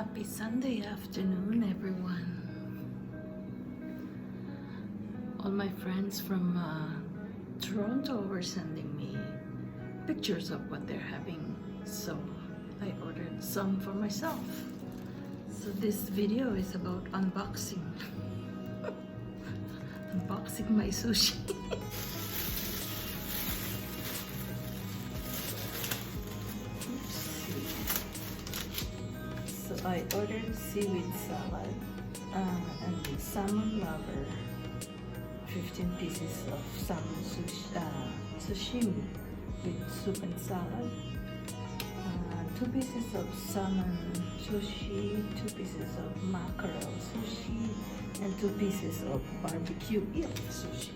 Happy Sunday afternoon, everyone. All my friends from Toronto were sending me pictures of what they're having, so I ordered some for myself. So this video is about unboxing. Unboxing my sushi. So I ordered seaweed salad and salmon lover, 15 pieces of salmon sashimi with soup and salad, 2 pieces of salmon sushi, 2 pieces of mackerel sushi, and 2 pieces of barbecue eel sushi.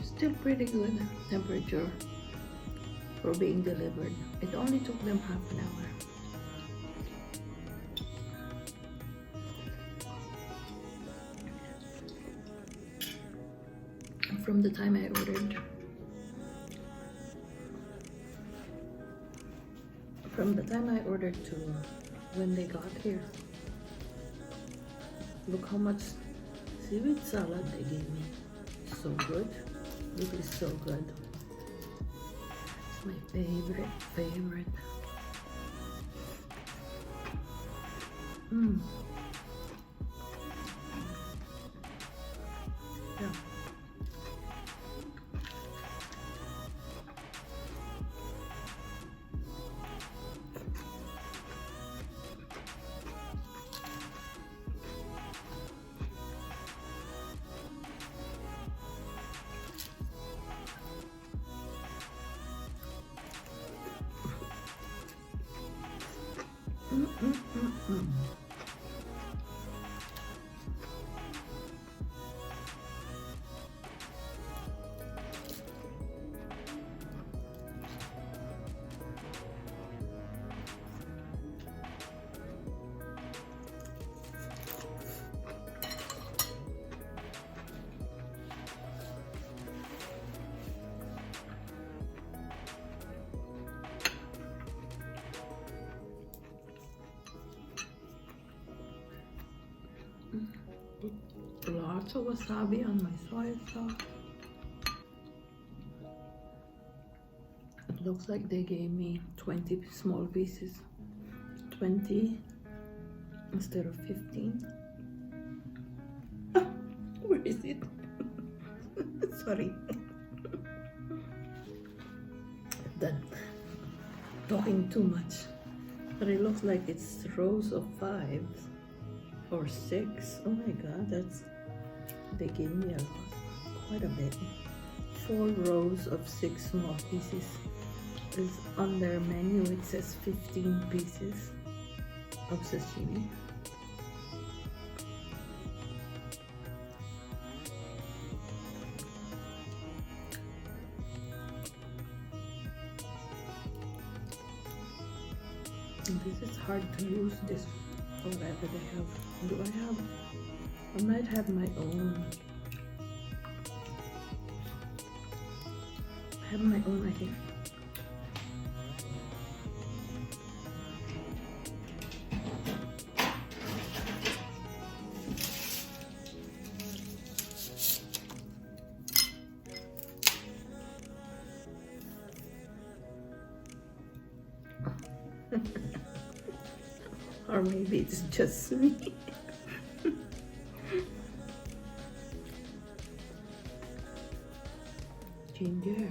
Still pretty good temperature for being delivered. It only took them half an hour. From the time I ordered, to when they got here, look how much seaweed salad they gave me. So good. It is so good. It's my favorite. Yeah. lots of wasabi on my soy sauce. It looks like they gave me 20 small pieces. 20 instead of 15. Where is it? Sorry. Done talking too much. But it looks like it's rows of 5 or 6. Oh my god, they gave me a lot, quite a bit. 4 rows of 6 small pieces. Is on their menu it says 15 pieces of sashimi. This is hard to use, this whatever they have. Do I have? I might have my own. I have my own, I think. Or maybe it's just me. Ginger.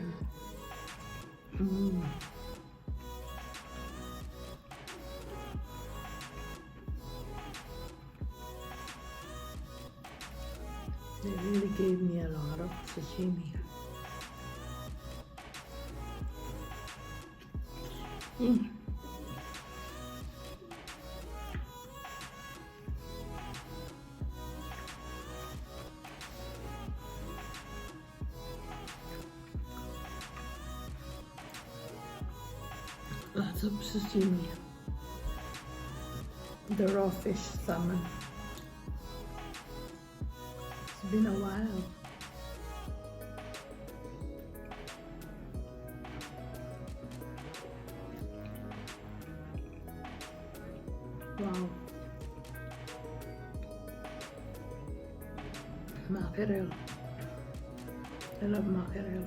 They really gave me a lot of sashimi. Lots of sashimi. The raw fish salmon. It's been a while. Wow. Mackerel. I love mackerel.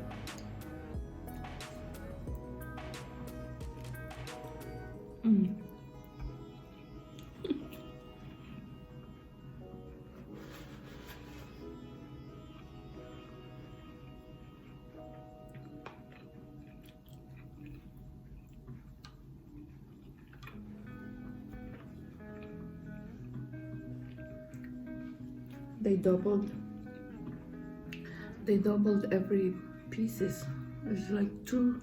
They doubled every pieces. There's like two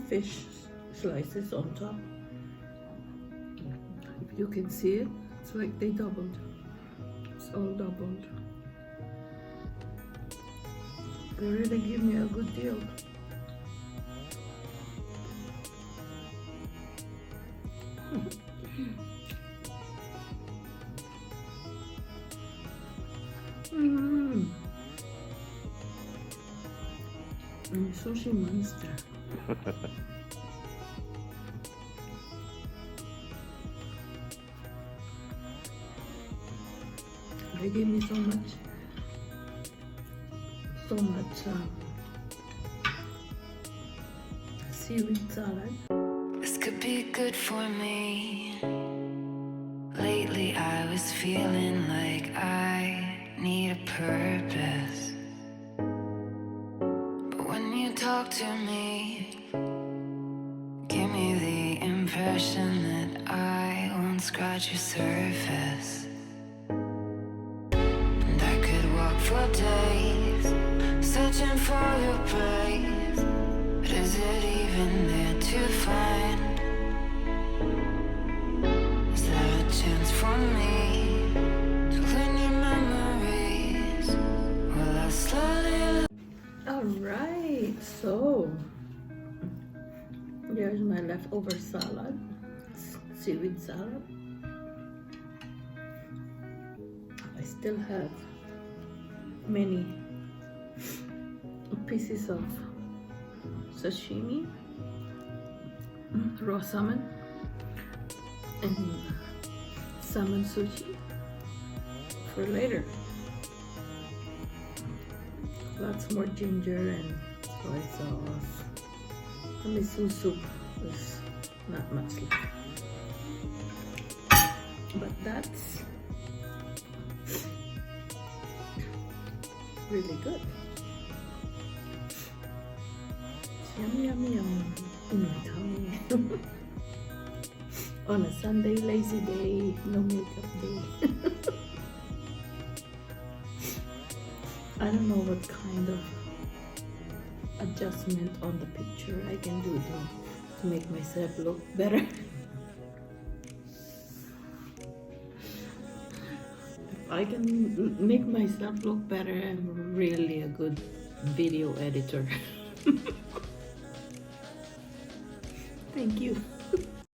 fish slices on top. If you can see it, it's like they doubled. It's all doubled. They really give me a good deal. I'm a sushi monster. They gave me so much seaweed salad. This could be good for me. Lately I was feeling like I need a purpose. But when you talk to me, give me the impression that I won't scratch your surface. And I could walk for days, searching for your praise. But is it even there to find? Is there a chance for me to clean your memories? Will I slowly? Alright, so here's my leftover salad, seaweed salad. I still have many pieces of sashimi, raw salmon, and salmon sushi for later. Lots more ginger and soy sauce. The miso soup was not much left. But that's really good. Yum, yum, yum in my tummy. On a Sunday, lazy day, no makeup day. I don't know what kind of adjustment on the picture I can do to make myself look better. If I can make myself look better, I'm really a good video editor. Thank you.